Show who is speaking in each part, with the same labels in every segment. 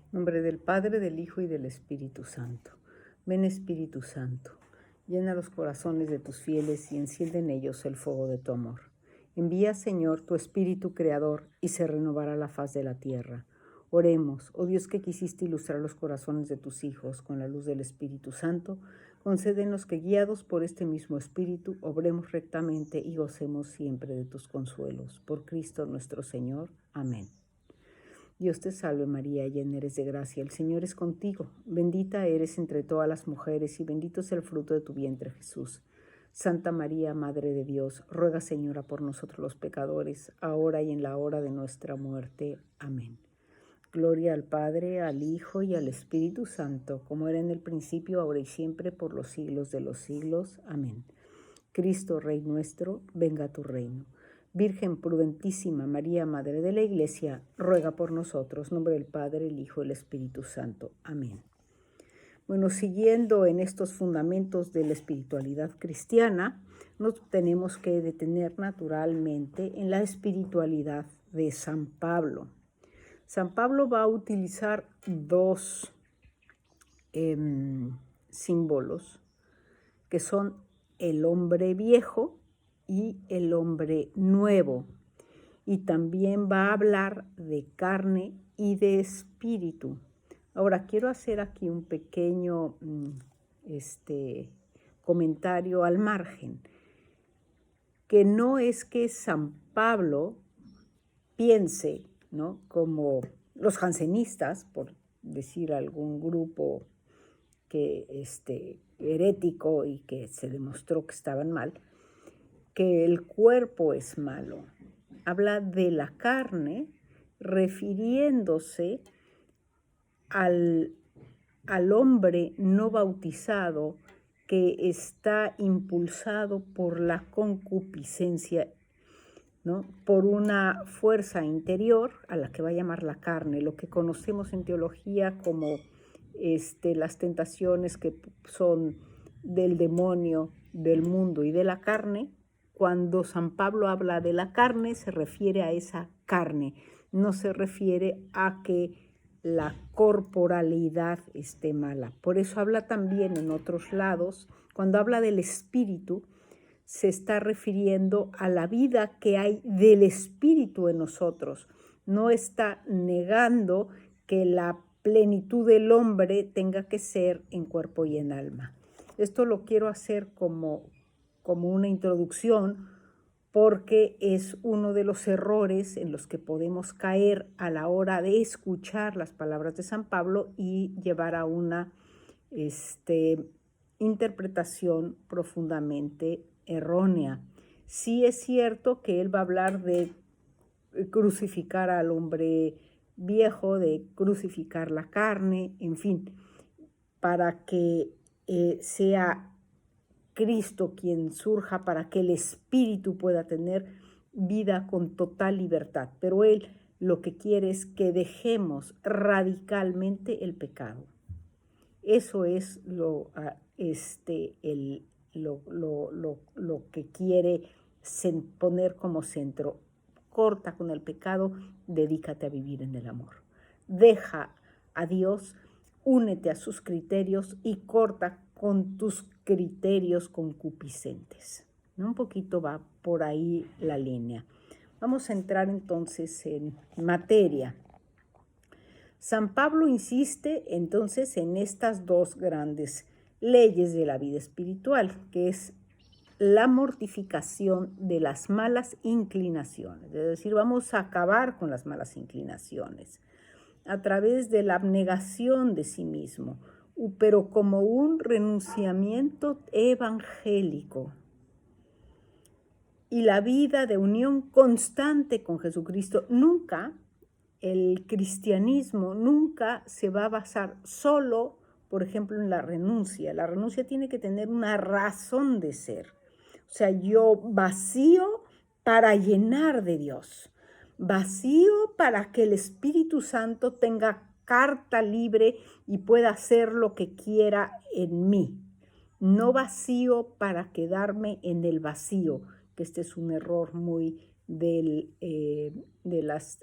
Speaker 1: En nombre del Padre, del Hijo y del Espíritu Santo. Ven, Espíritu Santo, llena los corazones de tus fieles y enciende en ellos el fuego de tu amor. Envía, Señor, tu Espíritu Creador y se renovará la faz de la tierra. Oremos, oh Dios, que quisiste ilustrar los corazones de tus hijos con la luz del Espíritu Santo, concédenos que, guiados por este mismo Espíritu, obremos rectamente y gocemos siempre de tus consuelos. Por Cristo nuestro Señor. Amén. Dios te salve María, llena eres de gracia, el Señor es contigo. Bendita eres entre todas las mujeres y bendito es el fruto de tu vientre, Jesús. Santa María, Madre de Dios, ruega, Señora, por nosotros los pecadores, ahora y en la hora de nuestra muerte. Amén. Gloria al Padre, al Hijo y al Espíritu Santo, como era en el principio, ahora y siempre, por los siglos de los siglos. Amén. Cristo, Rey nuestro, venga a tu reino. Virgen prudentísima, María, Madre de la Iglesia, ruega por nosotros. En nombre del Padre, el Hijo y el Espíritu Santo. Amén. Bueno, siguiendo en estos fundamentos de la espiritualidad cristiana, nos tenemos que detener naturalmente en la espiritualidad de San Pablo. San Pablo va a utilizar dos símbolos que son el hombre viejo y el hombre nuevo. Y también va a hablar de carne y de espíritu. Ahora, quiero hacer aquí un pequeño comentario al margen, que no es que San Pablo piense, ¿no?, como los jansenistas, por decir algún grupo que herético y que se demostró que estaban mal, que el cuerpo es malo. Habla de la carne refiriéndose al hombre no bautizado que está impulsado por la concupiscencia, ¿no?, por una fuerza interior a la que va a llamar la carne, lo que conocemos en teología como las tentaciones que son del demonio, del mundo y de la carne. Cuando San Pablo habla de la carne, se refiere a esa carne, no se refiere a que la corporalidad esté mala. Por eso habla también en otros lados, cuando habla del espíritu, se está refiriendo a la vida que hay del espíritu en nosotros. No está negando que la plenitud del hombre tenga que ser en cuerpo y en alma. Esto lo quiero hacer como una introducción, porque es uno de los errores en los que podemos caer a la hora de escuchar las palabras de San Pablo y llevar a una interpretación profundamente errónea. Sí es cierto que él va a hablar de crucificar al hombre viejo, de crucificar la carne, en fin, para que sea Cristo quien surja, para que el espíritu pueda tener vida con total libertad. Pero él lo que quiere es que dejemos radicalmente el pecado. Eso es lo que quiere poner como centro. Corta con el pecado, dedícate a vivir en el amor. Deja a Dios, únete a sus criterios y corta con tus criterios concupiscentes. Un poquito va por ahí la línea. Vamos a entrar entonces en materia. San Pablo insiste entonces en estas dos grandes leyes de la vida espiritual, que es la mortificación de las malas inclinaciones, es decir, vamos a acabar con las malas inclinaciones a través de la abnegación de sí mismo, pero como un renunciamiento evangélico, y la vida de unión constante con Jesucristo. Nunca el cristianismo nunca se va a basar solo, por ejemplo, en la renuncia. La renuncia tiene que tener una razón de ser. O sea, yo vacío para llenar de Dios, vacío para que el Espíritu Santo tenga carta libre y pueda hacer lo que quiera en mí. No vacío para quedarme en el vacío, que este es un error muy de las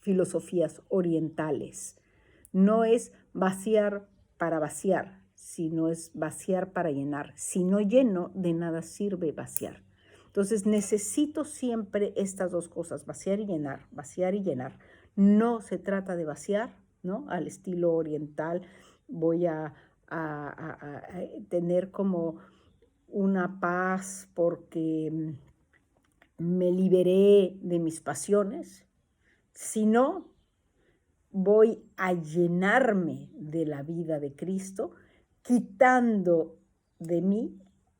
Speaker 1: filosofías orientales. No es vaciar para vaciar, sino es vaciar para llenar. Si no lleno, de nada sirve vaciar. Entonces necesito siempre estas dos cosas, vaciar y llenar, vaciar y llenar. No se trata de vaciar, ¿no? Al estilo oriental voy a tener como una paz porque me liberé de mis pasiones, sino voy a llenarme de la vida de Cristo, quitando de mí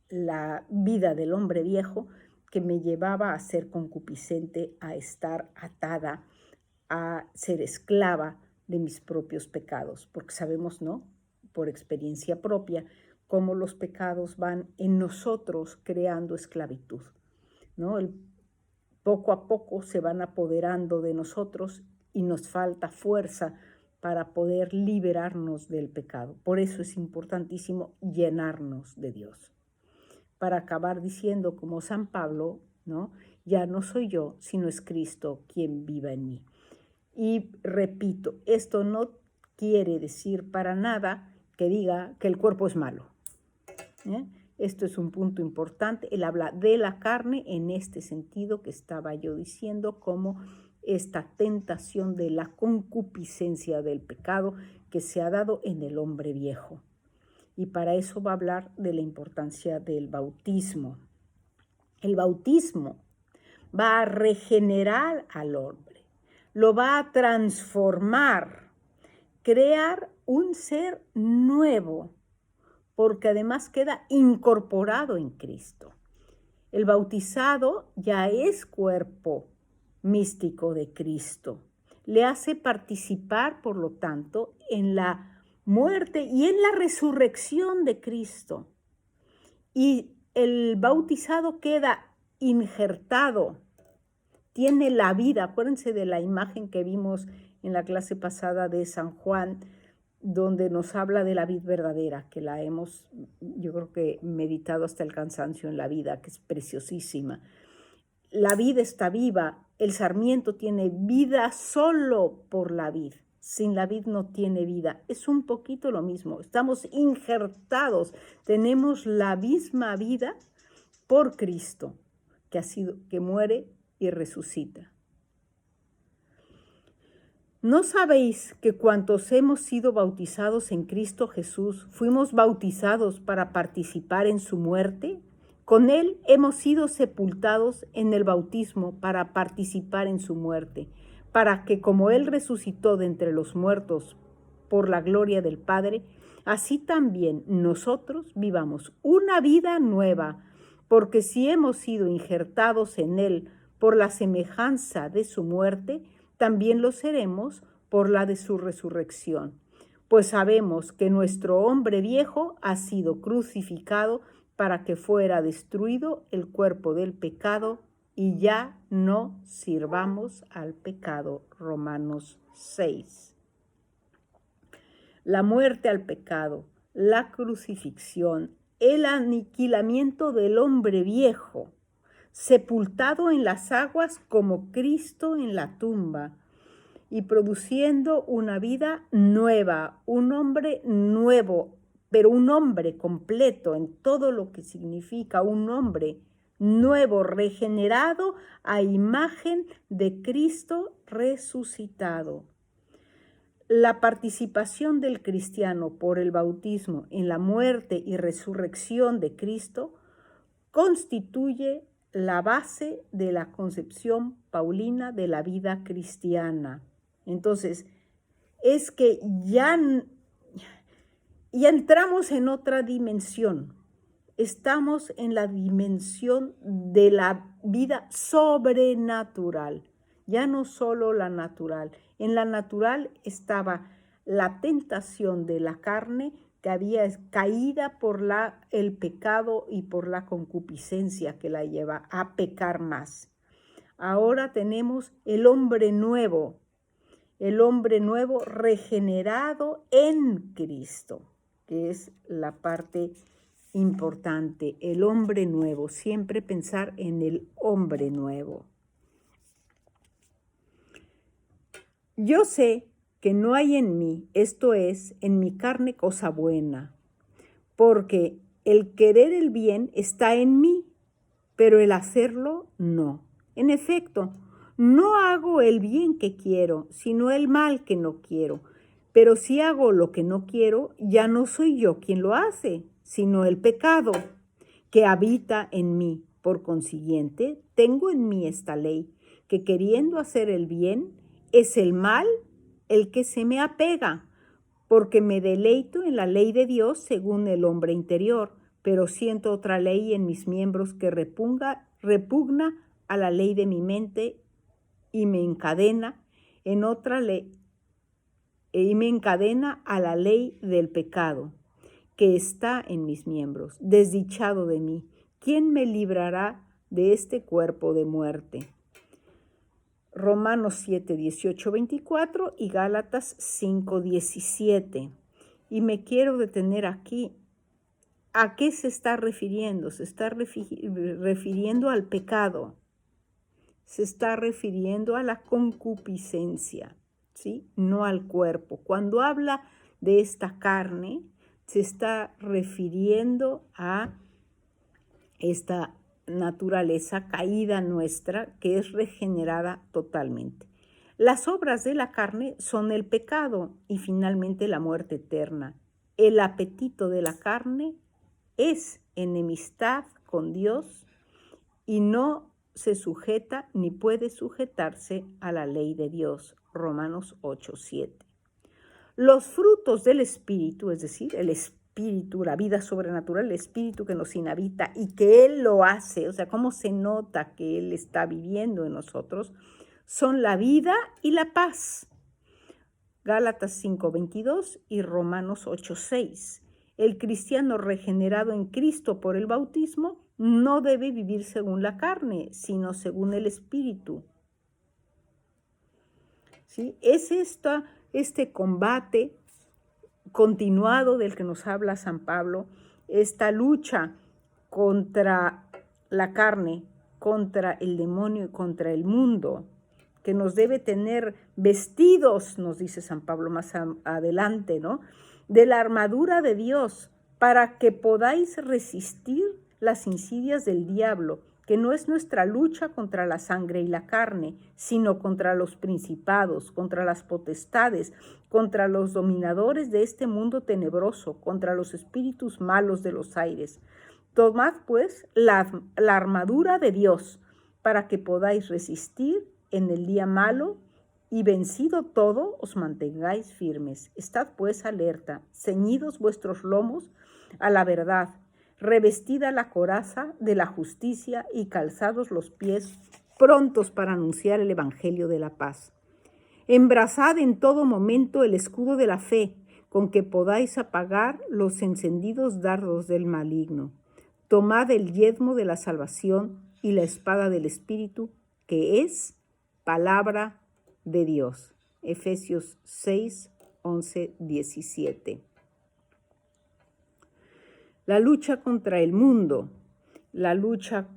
Speaker 1: la vida del hombre viejo que me llevaba a ser concupiscente, a estar atada, a ser esclava de mis propios pecados, porque sabemos, ¿no?, por experiencia propia, cómo los pecados van en nosotros creando esclavitud, ¿no? Poco a poco se van apoderando de nosotros y nos falta fuerza para poder liberarnos del pecado. Por eso es importantísimo llenarnos de Dios. Para acabar diciendo como San Pablo, ¿no?, ya no soy yo, sino es Cristo quien viva en mí. Y repito, esto no quiere decir para nada que diga que el cuerpo es malo, ¿eh? Esto es un punto importante. Él habla de la carne en este sentido que estaba yo diciendo, como esta tentación de la concupiscencia del pecado que se ha dado en el hombre viejo. Y para eso va a hablar de la importancia del bautismo. El bautismo va a regenerar al hombre, lo va a transformar, crear un ser nuevo, porque además queda incorporado en Cristo. El bautizado ya es cuerpo místico de Cristo. Le hace participar, por lo tanto, en la muerte y en la resurrección de Cristo. Y el bautizado queda injertado, tiene la vida. Acuérdense de la imagen que vimos en la clase pasada de San Juan, donde nos habla de la vid verdadera, que la hemos, yo creo que meditado hasta el cansancio en la vida, que es preciosísima. La vid está viva, el sarmiento tiene vida solo por la vid. Sin la vid no tiene vida. Es un poquito lo mismo. Estamos injertados, tenemos la misma vida por Cristo, que muere y resucita. ¿No sabéis que cuantos hemos sido bautizados en Cristo Jesús, fuimos bautizados para participar en su muerte? Con Él hemos sido sepultados en el bautismo para participar en su muerte, para que como Él resucitó de entre los muertos por la gloria del Padre, así también nosotros vivamos una vida nueva, porque si hemos sido injertados en Él por la semejanza de su muerte, también lo seremos por la de su resurrección. Pues sabemos que nuestro hombre viejo ha sido crucificado para que fuera destruido el cuerpo del pecado y ya no sirvamos al pecado. Romanos 6. La muerte al pecado, la crucifixión, el aniquilamiento del hombre viejo, sepultado en las aguas como Cristo en la tumba, y produciendo una vida nueva, un hombre nuevo, pero un hombre completo en todo lo que significa un hombre nuevo, regenerado a imagen de Cristo resucitado. La participación del cristiano por el bautismo en la muerte y resurrección de Cristo constituye la base de la concepción paulina de la vida cristiana. Entonces, es que ya entramos en otra dimensión. Estamos en la dimensión de la vida sobrenatural, ya no solo la natural. En la natural estaba la tentación de la carne que había caída por el pecado y por la concupiscencia que la lleva a pecar más. Ahora tenemos el hombre nuevo regenerado en Cristo, que es la parte importante, el hombre nuevo, siempre pensar en el hombre nuevo. Yo sé que no hay en mí, esto es, en mi carne cosa buena, porque el querer el bien está en mí, pero el hacerlo no. En efecto, no hago el bien que quiero, sino el mal que no quiero. Pero si hago lo que no quiero, ya no soy yo quien lo hace, sino el pecado que habita en mí. Por consiguiente, tengo en mí esta ley, que queriendo hacer el bien, es el mal el que se me apega, porque me deleito en la ley de Dios según el hombre interior, pero siento otra ley en mis miembros que repugna a la ley de mi mente y me encadena en otra ley, y me encadena a la ley del pecado que está en mis miembros. Desdichado de mí, ¿quién me librará de este cuerpo de muerte? Romanos 7, 18, 24 y Gálatas 5, 17. Y me quiero detener aquí. ¿A qué se está refiriendo? Se está refiriendo al pecado. Se está refiriendo a la concupiscencia, ¿sí? No al cuerpo. Cuando habla de esta carne, se está refiriendo a esta naturaleza caída nuestra que es regenerada totalmente. Las obras de la carne son el pecado y finalmente la muerte eterna. El apetito de la carne es enemistad con Dios y no se sujeta ni puede sujetarse a la ley de Dios. Romanos 8, 7. Los frutos del Espíritu, es decir, el Espíritu, la vida sobrenatural, el Espíritu que nos inhabita y que Él lo hace, o sea, cómo se nota que Él está viviendo en nosotros, son la vida y la paz. Gálatas 5:22 y Romanos 8:6. El cristiano regenerado en Cristo por el bautismo no debe vivir según la carne, sino según el Espíritu. ¿Sí? Es este combate continuado del que nos habla San Pablo, esta lucha contra la carne, contra el demonio y contra el mundo, que nos debe tener vestidos, nos dice San Pablo más adelante, ¿no? De la armadura de Dios, para que podáis resistir las insidias del diablo, que no es nuestra lucha contra la sangre y la carne, sino contra los principados, contra las potestades, contra los dominadores de este mundo tenebroso, contra los espíritus malos de los aires. Tomad, pues, la armadura de Dios, para que podáis resistir en el día malo y vencido todo, os mantengáis firmes. Estad, pues, alerta, ceñidos vuestros lomos a la verdad, revestida la coraza de la justicia y calzados los pies, prontos para anunciar el evangelio de la paz. Embrazad en todo momento el escudo de la fe, con que podáis apagar los encendidos dardos del maligno. Tomad el yelmo de la salvación y la espada del Espíritu, que es palabra de Dios. Efesios 6, 11, 17. La lucha contra el mundo, la lucha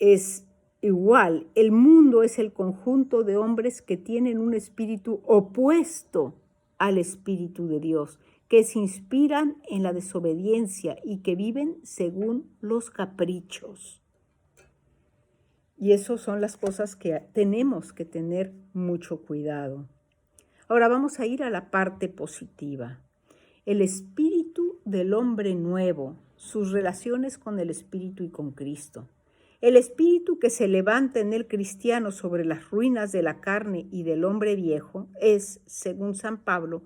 Speaker 1: es igual. El mundo es el conjunto de hombres que tienen un espíritu opuesto al Espíritu de Dios, que se inspiran en la desobediencia y que viven según los caprichos. Y eso son las cosas que tenemos que tener mucho cuidado. Ahora vamos a ir a la parte positiva. El espíritu del hombre nuevo, sus relaciones con el Espíritu y con Cristo. El espíritu que se levanta en el cristiano sobre las ruinas de la carne y del hombre viejo es, según San Pablo,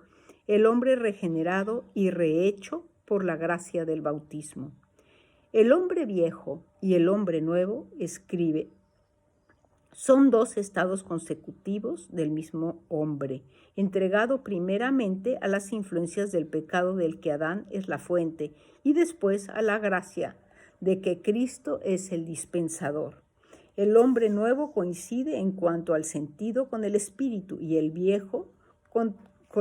Speaker 1: el hombre regenerado y rehecho por la gracia del bautismo. El hombre viejo y el hombre nuevo, escribe, son dos estados consecutivos del mismo hombre, entregado primeramente a las influencias del pecado del que Adán es la fuente y después a la gracia de que Cristo es el dispensador. El hombre nuevo coincide en cuanto al sentido con el espíritu y el viejo con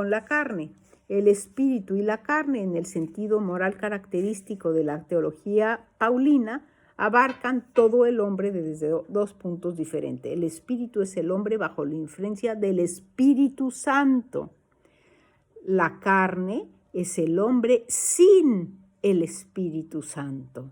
Speaker 1: la carne. El espíritu y la carne, en el sentido moral característico de la teología paulina, abarcan todo el hombre desde dos puntos diferentes. El espíritu es el hombre bajo la influencia del Espíritu Santo. La carne es el hombre sin el Espíritu Santo.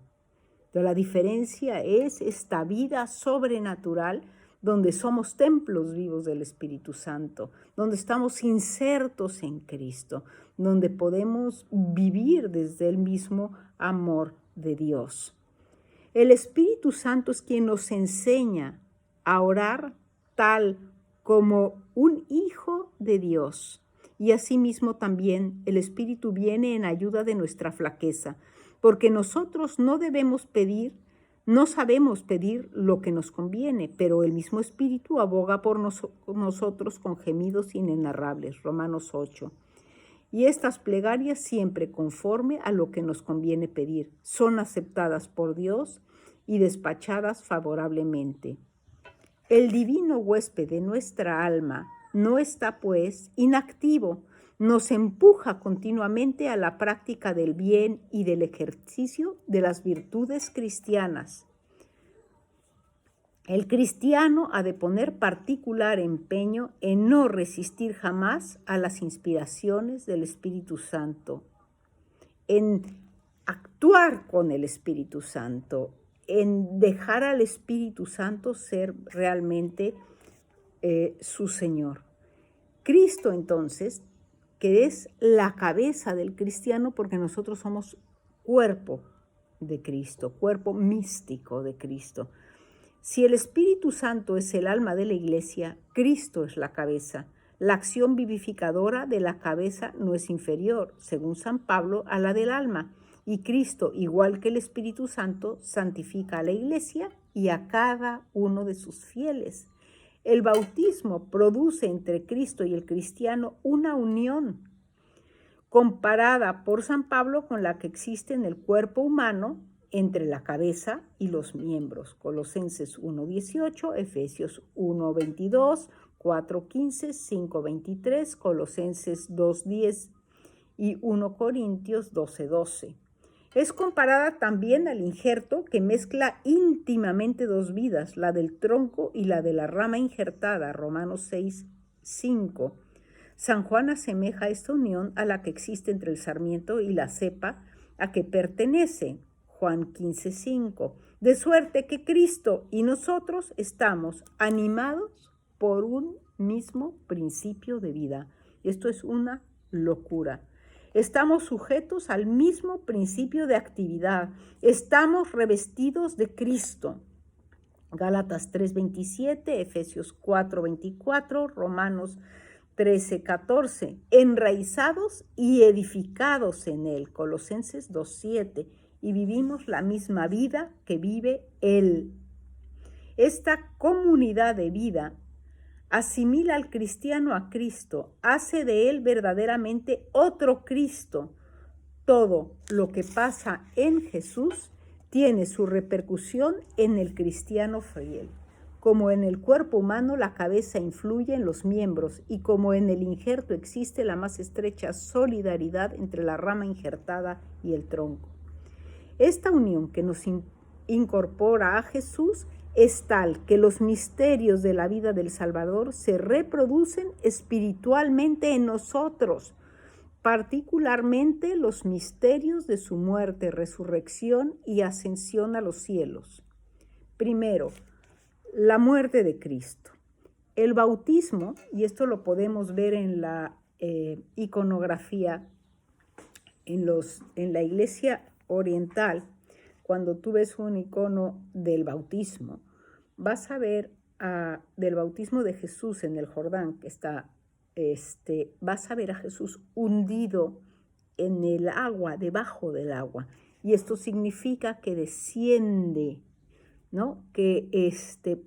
Speaker 1: Entonces, la diferencia es esta vida sobrenatural donde somos templos vivos del Espíritu Santo, donde estamos insertos en Cristo, donde podemos vivir desde el mismo amor de Dios. El Espíritu Santo es quien nos enseña a orar tal como un hijo de Dios. Y asimismo también el Espíritu viene en ayuda de nuestra flaqueza, porque nosotros no sabemos pedir lo que nos conviene, pero el mismo Espíritu aboga por nosotros con gemidos inenarrables, Romanos 8. Y estas plegarias siempre conforme a lo que nos conviene pedir, son aceptadas por Dios y despachadas favorablemente. El divino huésped de nuestra alma no está, pues, inactivo, nos empuja continuamente a la práctica del bien y del ejercicio de las virtudes cristianas. El cristiano ha de poner particular empeño en no resistir jamás a las inspiraciones del Espíritu Santo, en actuar con el Espíritu Santo, en dejar al Espíritu Santo ser realmente su Señor. Cristo, entonces, que es la cabeza del cristiano, porque nosotros somos cuerpo de Cristo, cuerpo místico de Cristo. Si el Espíritu Santo es el alma de la iglesia, Cristo es la cabeza. La acción vivificadora de la cabeza no es inferior, según San Pablo, a la del alma. Y Cristo, igual que el Espíritu Santo, santifica a la iglesia y a cada uno de sus fieles. El bautismo produce entre Cristo y el cristiano una unión comparada por San Pablo con la que existe en el cuerpo humano entre la cabeza y los miembros. Colosenses 1:18, Efesios 1:22, 4:15, 5:23, Colosenses 2:10 y 1 Corintios 12:12. Es comparada también al injerto que mezcla íntimamente dos vidas, la del tronco y la de la rama injertada, Romanos 6:5. San Juan asemeja esta unión a la que existe entre el sarmiento y la cepa a que pertenece, Juan 15:5, de suerte que Cristo y nosotros estamos animados por un mismo principio de vida. Esto es una locura. Estamos sujetos al mismo principio de actividad. Estamos revestidos de Cristo. Gálatas 3:27, Efesios 4:24, Romanos 13:14, enraizados y edificados en Él, Colosenses 2:7, y vivimos la misma vida que vive Él. Esta comunidad de vida asimila al cristiano a Cristo, hace de él verdaderamente otro Cristo. Todo lo que pasa en Jesús tiene su repercusión en el cristiano fiel. Como en el cuerpo humano la cabeza influye en los miembros y como en el injerto existe la más estrecha solidaridad entre la rama injertada y el tronco. Esta unión que nos incorpora a Jesús es tal que los misterios de la vida del Salvador se reproducen espiritualmente en nosotros, particularmente los misterios de su muerte, resurrección y ascensión a los cielos. Primero, la muerte de Cristo. El bautismo, y esto lo podemos ver en la iconografía, en la iglesia oriental, cuando tú ves un icono del bautismo, vas a ver del bautismo de Jesús en el Jordán, que está, vas a ver a Jesús hundido en el agua, debajo del agua. Y esto significa que desciende, ¿no?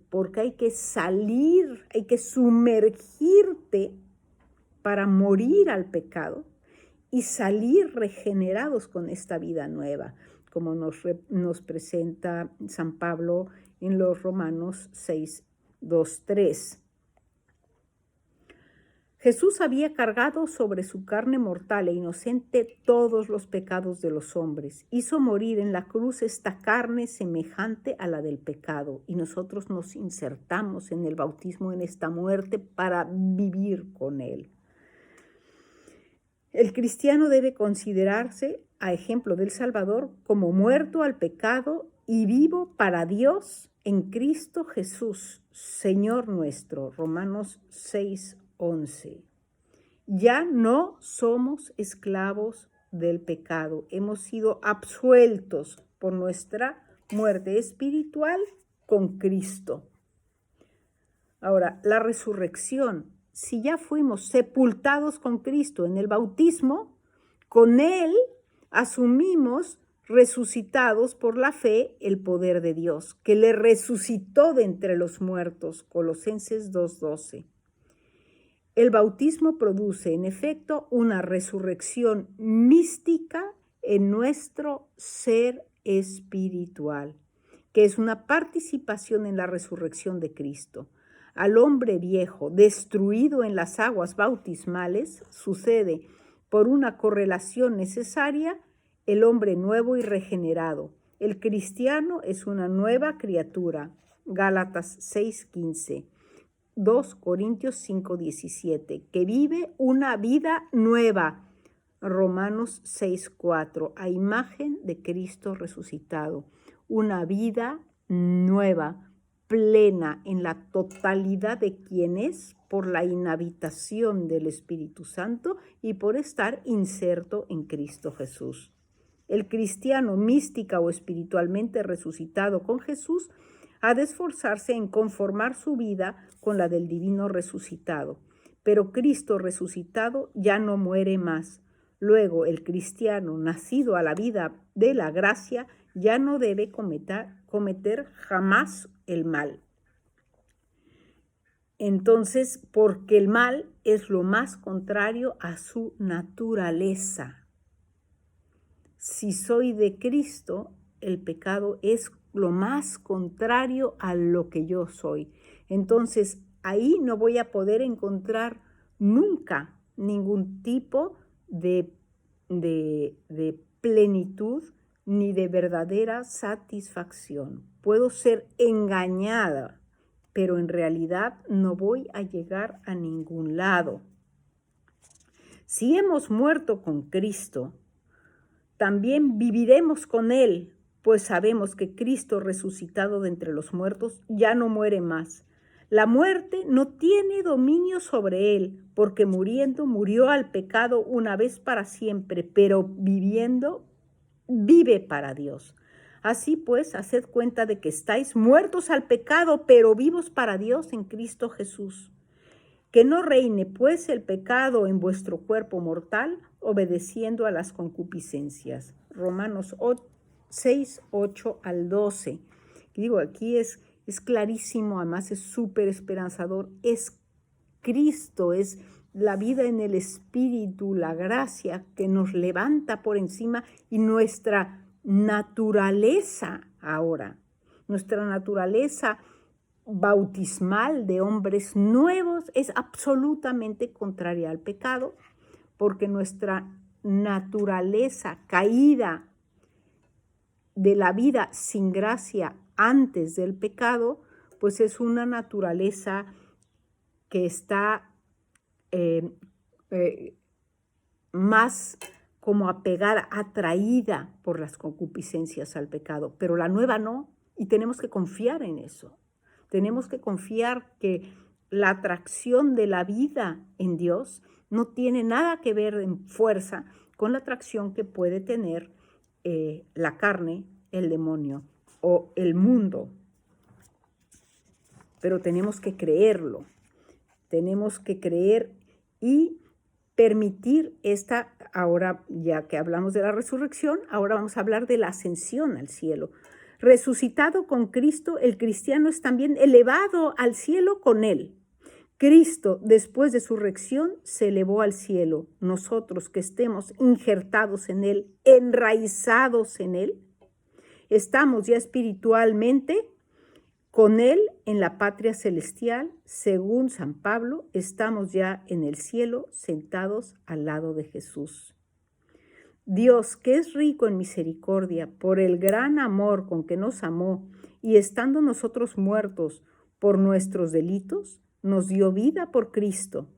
Speaker 1: Porque hay que salir, hay que sumergirte para morir al pecado y salir regenerados con esta vida nueva, como nos presenta San Pablo en los Romanos 6:2-3. Jesús había cargado sobre su carne mortal e inocente todos los pecados de los hombres. Hizo morir en la cruz esta carne semejante a la del pecado, y nosotros nos insertamos en el bautismo en esta muerte para vivir con él. El cristiano debe considerarse, a ejemplo del Salvador, como muerto al pecado y vivo para Dios en Cristo Jesús, Señor nuestro. Romanos 6:11. Ya no somos esclavos del pecado. Hemos sido absueltos por nuestra muerte espiritual con Cristo. Ahora, la resurrección. Si ya fuimos sepultados con Cristo en el bautismo, con Él asumimos resucitados por la fe el poder de Dios, que le resucitó de entre los muertos. Colosenses 2:12. El bautismo produce, en efecto, una resurrección mística en nuestro ser espiritual, que es una participación en la resurrección de Cristo. Al hombre viejo destruido en las aguas bautismales sucede, por una correlación necesaria, el hombre nuevo y regenerado. El cristiano es una nueva criatura. Gálatas 6:15. 2 Corintios 5:17, que vive una vida nueva. Romanos 6:4, a imagen de Cristo resucitado. Una vida nueva, plena en la totalidad de quien es, por la inhabitación del Espíritu Santo y por estar inserto en Cristo Jesús. El cristiano mística o espiritualmente resucitado con Jesús ha de esforzarse en conformar su vida con la del divino resucitado. Pero Cristo resucitado ya no muere más. Luego, el cristiano nacido a la vida de la gracia ya no debe cometer jamás el mal. Entonces, porque el mal es lo más contrario a su naturaleza. Si soy de Cristo, el pecado es lo más contrario a lo que yo soy. Entonces, ahí no voy a poder encontrar nunca ningún tipo de plenitud ni de verdadera satisfacción. Puedo ser engañada, pero en realidad no voy a llegar a ningún lado. Si hemos muerto con Cristo, también viviremos con Él, pues sabemos que Cristo resucitado de entre los muertos ya no muere más. La muerte no tiene dominio sobre Él, porque muriendo murió al pecado una vez para siempre, pero viviendo vive para Dios. Así pues, haced cuenta de que estáis muertos al pecado, pero vivos para Dios en Cristo Jesús. Que no reine pues el pecado en vuestro cuerpo mortal, obedeciendo a las concupiscencias. Romanos 6, 8 al 12. Y digo, aquí es clarísimo, además es súper esperanzador. Es Cristo, es la vida en el Espíritu, la gracia que nos levanta por encima, y nuestra naturaleza ahora, nuestra naturaleza bautismal de hombres nuevos es absolutamente contraria al pecado, porque nuestra naturaleza caída de la vida sin gracia antes del pecado, pues es una naturaleza que está más como apegada, atraída por las concupiscencias al pecado, pero la nueva no, y tenemos que confiar en eso. Tenemos que confiar que la atracción de la vida en Dios no tiene nada que ver en fuerza con la atracción que puede tener la carne, el demonio o el mundo. Pero tenemos que creerlo, tenemos que creer y permitir esta, ahora ya que hablamos de la resurrección, ahora vamos a hablar de la ascensión al cielo. Resucitado con Cristo, el cristiano es también elevado al cielo con Él. Cristo, después de su resurrección, se elevó al cielo. Nosotros que estemos injertados en Él, enraizados en Él, estamos ya espiritualmente Con Él en la patria celestial, según San Pablo, estamos ya en el cielo sentados al lado de Jesús. Dios, que es rico en misericordia, por el gran amor con que nos amó, y estando nosotros muertos por nuestros delitos, nos dio vida por Cristo.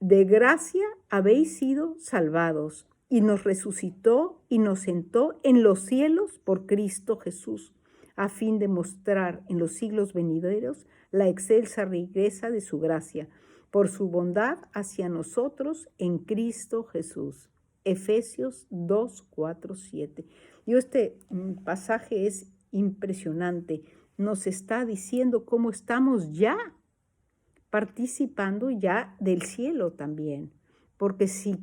Speaker 1: De gracia habéis sido salvados, y nos resucitó y nos sentó en los cielos por Cristo Jesús, a fin de mostrar en los siglos venideros la excelsa riqueza de su gracia, por su bondad hacia nosotros en Cristo Jesús. Efesios 2, 4, 7. Y este pasaje es impresionante. Nos está diciendo cómo estamos ya participando ya del cielo también. Porque si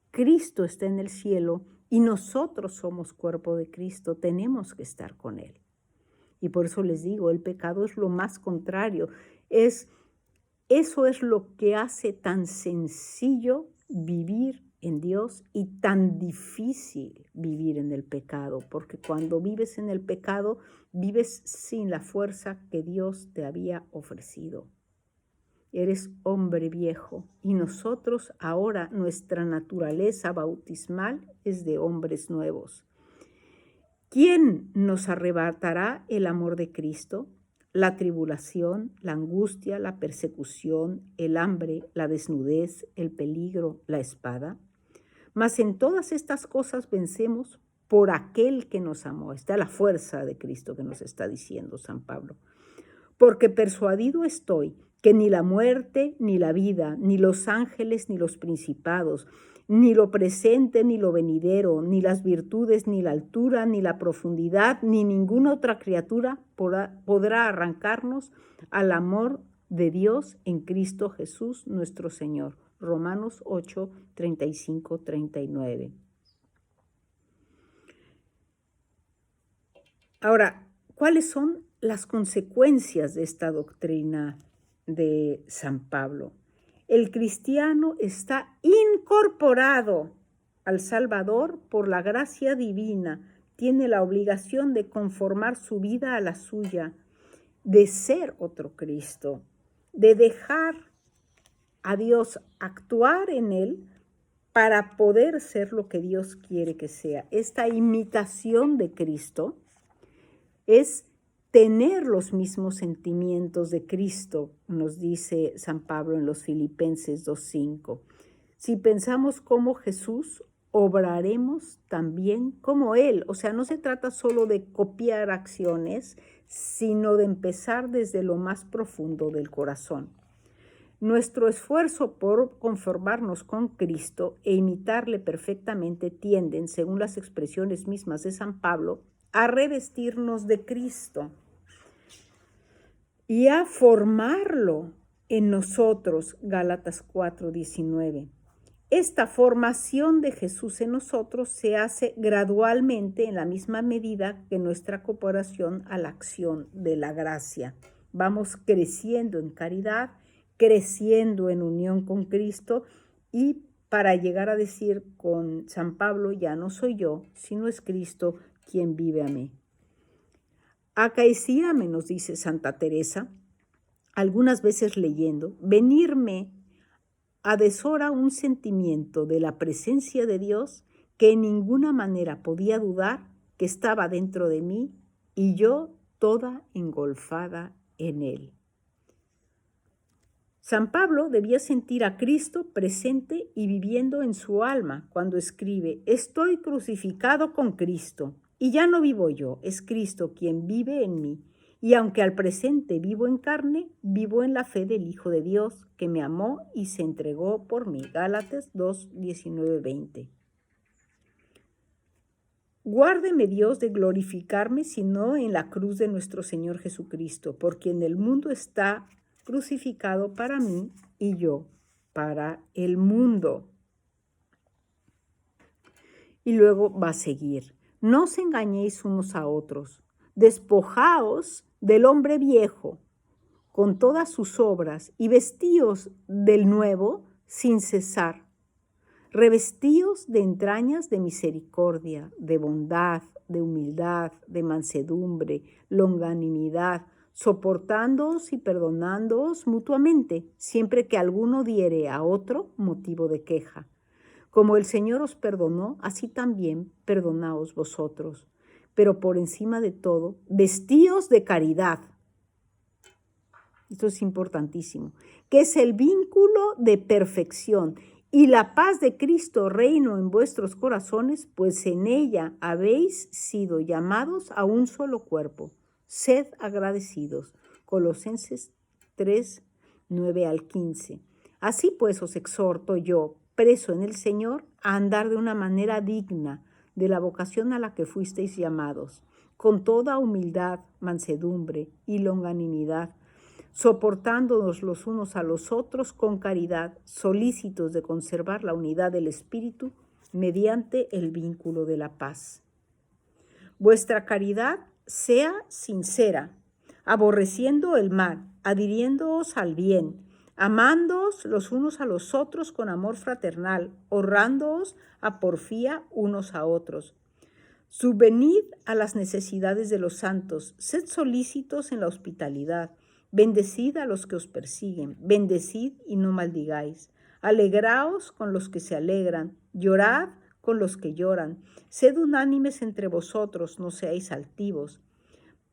Speaker 1: Cristo está en el cielo y nosotros somos cuerpo de Cristo, tenemos que estar con Él. Y por eso les digo, el pecado es lo más contrario. Eso es lo que hace tan sencillo vivir en Dios y tan difícil vivir en el pecado, porque cuando vives en el pecado, vives sin la fuerza que Dios te había ofrecido. Eres hombre viejo y nosotros ahora nuestra naturaleza bautismal es de hombres nuevos. ¿Quién nos arrebatará el amor de Cristo? La tribulación, la angustia, la persecución, el hambre, la desnudez, el peligro, la espada. Mas en todas estas cosas vencemos por aquel que nos amó. Está la fuerza de Cristo que nos está diciendo San Pablo. Porque persuadido estoy que ni la muerte, ni la vida, ni los ángeles, ni los principados, ni lo presente, ni lo venidero, ni las virtudes, ni la altura, ni la profundidad, ni ninguna otra criatura podrá arrancarnos al amor de Dios en Cristo Jesús nuestro Señor. Romanos 8, 35, 39. Ahora, ¿cuáles son las consecuencias de esta doctrina de San Pablo? El cristiano está incorporado al Salvador por la gracia divina, tiene la obligación de conformar su vida a la suya, de ser otro Cristo, de dejar a Dios actuar en él para poder ser lo que Dios quiere que sea. Esta imitación de Cristo es tener los mismos sentimientos de Cristo, nos dice San Pablo en los Filipenses 2:5. Si pensamos como Jesús, obraremos también como Él. O sea, no se trata solo de copiar acciones, sino de empezar desde lo más profundo del corazón. Nuestro esfuerzo por conformarnos con Cristo e imitarle perfectamente tienden, según las expresiones mismas de San Pablo, a revestirnos de Cristo y a formarlo en nosotros, Gálatas 4:19. Esta formación de Jesús en nosotros se hace gradualmente en la misma medida que nuestra cooperación a la acción de la gracia. Vamos creciendo en caridad, creciendo en unión con Cristo y para llegar a decir con San Pablo, ya no soy yo, sino es Cristo quien vive a mí. Acaecíame, nos dice Santa Teresa, algunas veces leyendo, venirme a deshora un sentimiento de la presencia de Dios que en ninguna manera podía dudar que estaba dentro de mí y yo toda engolfada en él. San Pablo debía sentir a Cristo presente y viviendo en su alma cuando escribe, estoy crucificado con Cristo y ya no vivo yo, es Cristo quien vive en mí. Y aunque al presente vivo en carne, vivo en la fe del Hijo de Dios, que me amó y se entregó por mí. Gálatas 2, 19, 20. Guárdeme Dios de glorificarme, sino en la cruz de nuestro Señor Jesucristo, por quien el mundo está crucificado para mí y yo para el mundo. Y luego va a seguir. No os engañéis unos a otros. Despojaos del hombre viejo con todas sus obras y vestíos del nuevo sin cesar, Revestíos de entrañas de misericordia, de bondad, de humildad, de mansedumbre, longanimidad, soportándoos y perdonándoos mutuamente, siempre que alguno diere a otro motivo de queja. Como el Señor os perdonó, así también perdonaos vosotros. Pero por encima de todo, vestíos de caridad. Esto es importantísimo, que es el vínculo de perfección, y la paz de Cristo reino en vuestros corazones, pues en ella habéis sido llamados a un solo cuerpo. Sed agradecidos. Colosenses 3, 9 al 15. Así pues os exhorto yo, preso en el Señor, a andar de una manera digna de la vocación a la que fuisteis llamados, con toda humildad, mansedumbre y longanimidad, soportándonos los unos a los otros con caridad, solícitos de conservar la unidad del Espíritu mediante el vínculo de la paz. Vuestra caridad sea sincera, aborreciendo el mal, adhiriéndoos al bien, amándoos los unos a los otros con amor fraternal, honrándoos a porfía unos a otros. Subvenid a las necesidades de los santos, sed solícitos en la hospitalidad, bendecid a los que os persiguen, bendecid y no maldigáis, alegraos con los que se alegran, llorad con los que lloran, sed unánimes entre vosotros, no seáis altivos,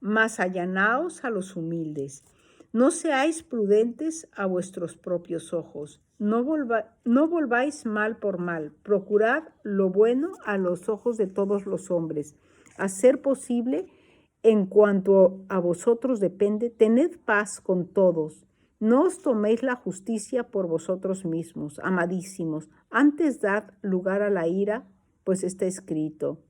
Speaker 1: mas allanaos a los humildes. No seáis prudentes a vuestros propios ojos, no volváis mal por mal, procurad lo bueno a los ojos de todos los hombres, a ser posible, en cuanto a vosotros depende, tened paz con todos. No os toméis la justicia por vosotros mismos, amadísimos, antes dad lugar a la ira, pues está escrito: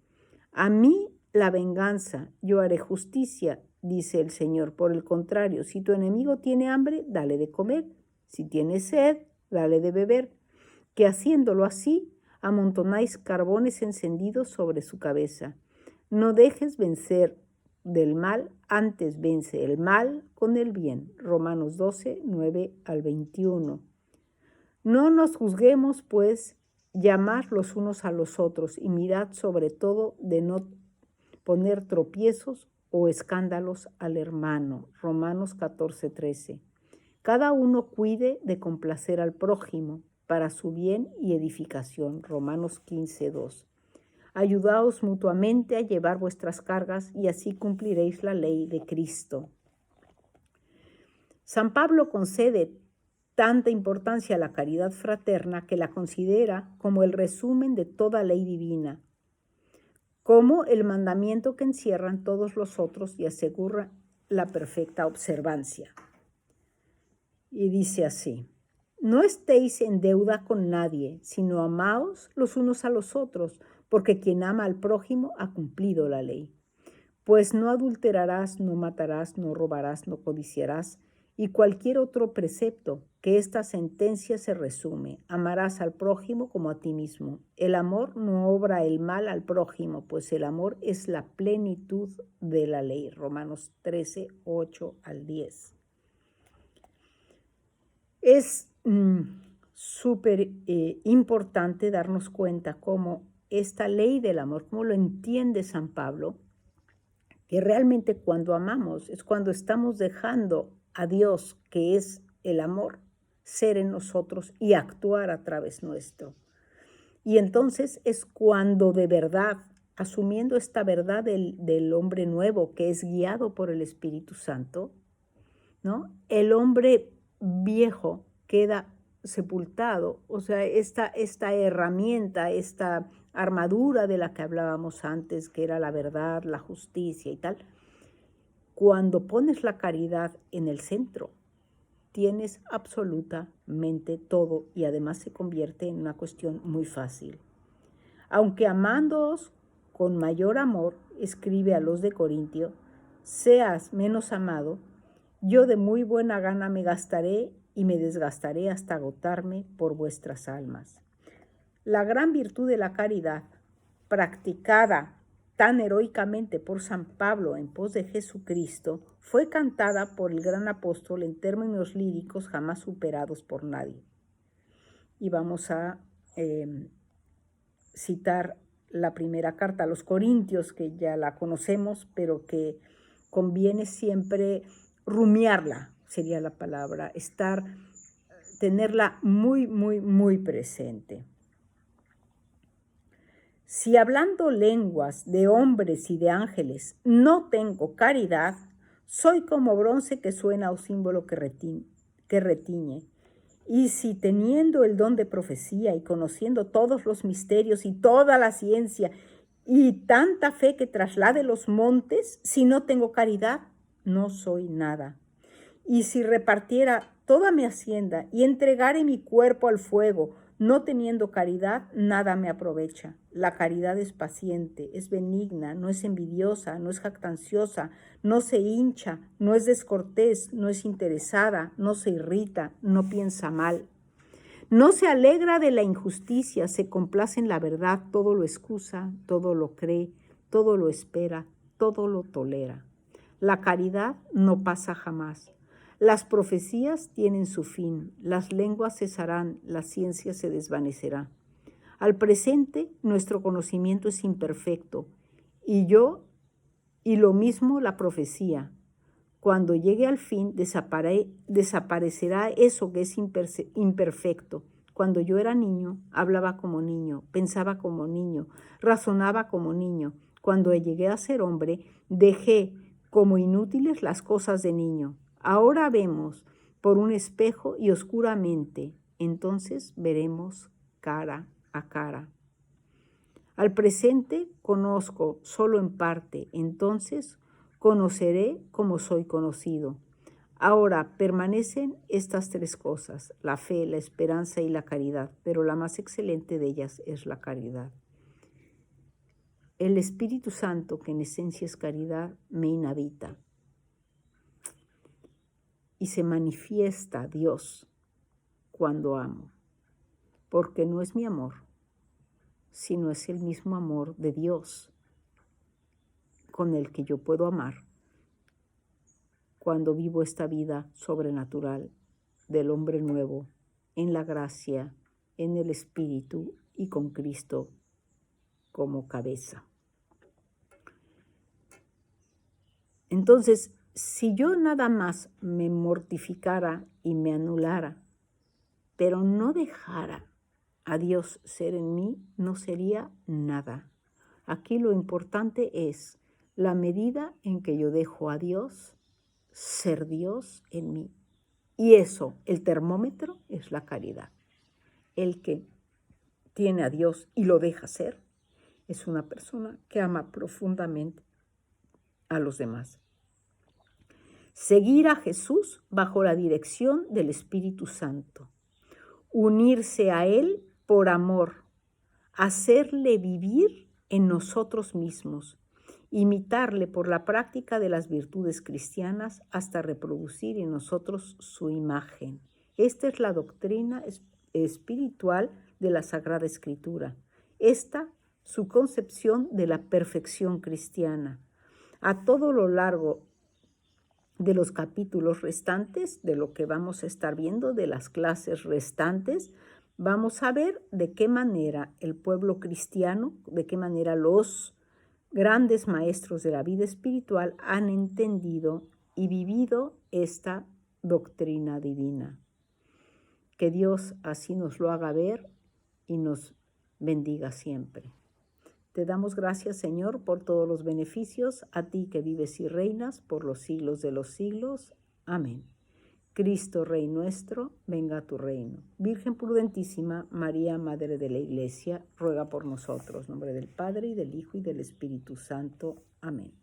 Speaker 1: a mí la venganza, yo haré justicia, dice el Señor. Por el contrario, si tu enemigo tiene hambre, dale de comer. Si tiene sed, dale de beber. Que haciéndolo así, amontonáis carbones encendidos sobre su cabeza. No dejes vencer del mal, antes vence el mal con el bien. Romanos 12, 9 al 21. No nos juzguemos, pues, llamad los unos a los otros y mirad sobre todo de no poner tropiezos o escándalos al hermano. Romanos 14, 13. Cada uno cuide de complacer al prójimo para su bien y edificación. Romanos 15, 2. Ayudaos mutuamente a llevar vuestras cargas y así cumpliréis la ley de Cristo. San Pablo concede tanta importancia a la caridad fraterna que la considera como el resumen de toda ley divina, como el mandamiento que encierran todos los otros y asegura la perfecta observancia. Y dice así: no estéis en deuda con nadie, sino amaos los unos a los otros, porque quien ama al prójimo ha cumplido la ley. Pues no adulterarás, no matarás, no robarás, no codiciarás, y cualquier otro precepto, que esta sentencia se resume: amarás al prójimo como a ti mismo. El amor no obra el mal al prójimo, pues el amor es la plenitud de la ley. Romanos 13, 8 al 10. Es súper importante darnos cuenta cómo esta ley del amor, cómo lo entiende San Pablo, que realmente cuando amamos es cuando estamos dejando a Dios, que es el amor, ser en nosotros y actuar a través nuestro. Y entonces es cuando de verdad, asumiendo esta verdad del hombre nuevo que es guiado por el Espíritu Santo, ¿no? El hombre viejo queda sepultado, o sea, esta herramienta, esta armadura de la que hablábamos antes, que era la verdad, la justicia y tal, cuando pones la caridad en el centro, tienes absolutamente todo y además se convierte en una cuestión muy fácil. Aunque amándoos con mayor amor, escribe a los de Corintio, seas menos amado, yo de muy buena gana me gastaré y me desgastaré hasta agotarme por vuestras almas. La gran virtud de la caridad, practicada tan heroicamente por San Pablo en pos de Jesucristo, fue cantada por el gran apóstol en términos líricos jamás superados por nadie. Y vamos a citar la primera carta a los Corintios, que ya la conocemos, pero que conviene siempre rumiarla, sería la palabra, tenerla muy, muy, muy presente. Si hablando lenguas de hombres y de ángeles no tengo caridad, soy como bronce que suena o símbolo que retiñe. Y si teniendo el don de profecía y conociendo todos los misterios y toda la ciencia y tanta fe que traslade los montes, si no tengo caridad, no soy nada. Y si repartiera toda mi hacienda y entregare mi cuerpo al fuego, no teniendo caridad, nada me aprovecha. La caridad es paciente, es benigna, no es envidiosa, no es jactanciosa, no se hincha, no es descortés, no es interesada, no se irrita, no piensa mal. No se alegra de la injusticia, se complace en la verdad, todo lo excusa, todo lo cree, todo lo espera, todo lo tolera. La caridad no pasa jamás. Las profecías tienen su fin, las lenguas cesarán, la ciencia se desvanecerá. Al presente nuestro conocimiento es imperfecto y lo mismo la profecía. Cuando llegue al fin desaparecerá eso que es imperfecto. Cuando yo era niño, hablaba como niño, pensaba como niño, razonaba como niño. Cuando llegué a ser hombre, dejé como inútiles las cosas de niño. Ahora vemos por un espejo y oscuramente, entonces veremos cara a cara. Al presente conozco solo en parte, entonces conoceré como soy conocido. Ahora permanecen estas tres cosas, la fe, la esperanza y la caridad, pero la más excelente de ellas es la caridad. El Espíritu Santo, que en esencia es caridad, me inhabita. Y se manifiesta Dios cuando amo, porque no es mi amor, sino es el mismo amor de Dios con el que yo puedo amar cuando vivo esta vida sobrenatural del hombre nuevo, en la gracia, en el Espíritu y con Cristo como cabeza. Entonces, si yo nada más me mortificara y me anulara, pero no dejara a Dios ser en mí, no sería nada. Aquí lo importante es la medida en que yo dejo a Dios ser Dios en mí. Y eso, el termómetro, es la caridad. El que tiene a Dios y lo deja ser, es una persona que ama profundamente a los demás. Seguir a Jesús bajo la dirección del Espíritu Santo. Unirse a Él por amor. Hacerle vivir en nosotros mismos. Imitarle por la práctica de las virtudes cristianas hasta reproducir en nosotros su imagen. Esta es la doctrina espiritual de la Sagrada Escritura. Esta, su concepción de la perfección cristiana. A todo lo largo de los capítulos restantes, de lo que vamos a estar viendo, de las clases restantes, vamos a ver de qué manera el pueblo cristiano, de qué manera los grandes maestros de la vida espiritual han entendido y vivido esta doctrina divina. Que Dios así nos lo haga ver y nos bendiga siempre. Te damos gracias, Señor, por todos los beneficios, a ti que vives y reinas por los siglos de los siglos. Amén. Cristo, Rey nuestro, venga a tu reino. Virgen prudentísima, María, Madre de la Iglesia, ruega por nosotros. En nombre del Padre, y del Hijo, y del Espíritu Santo. Amén.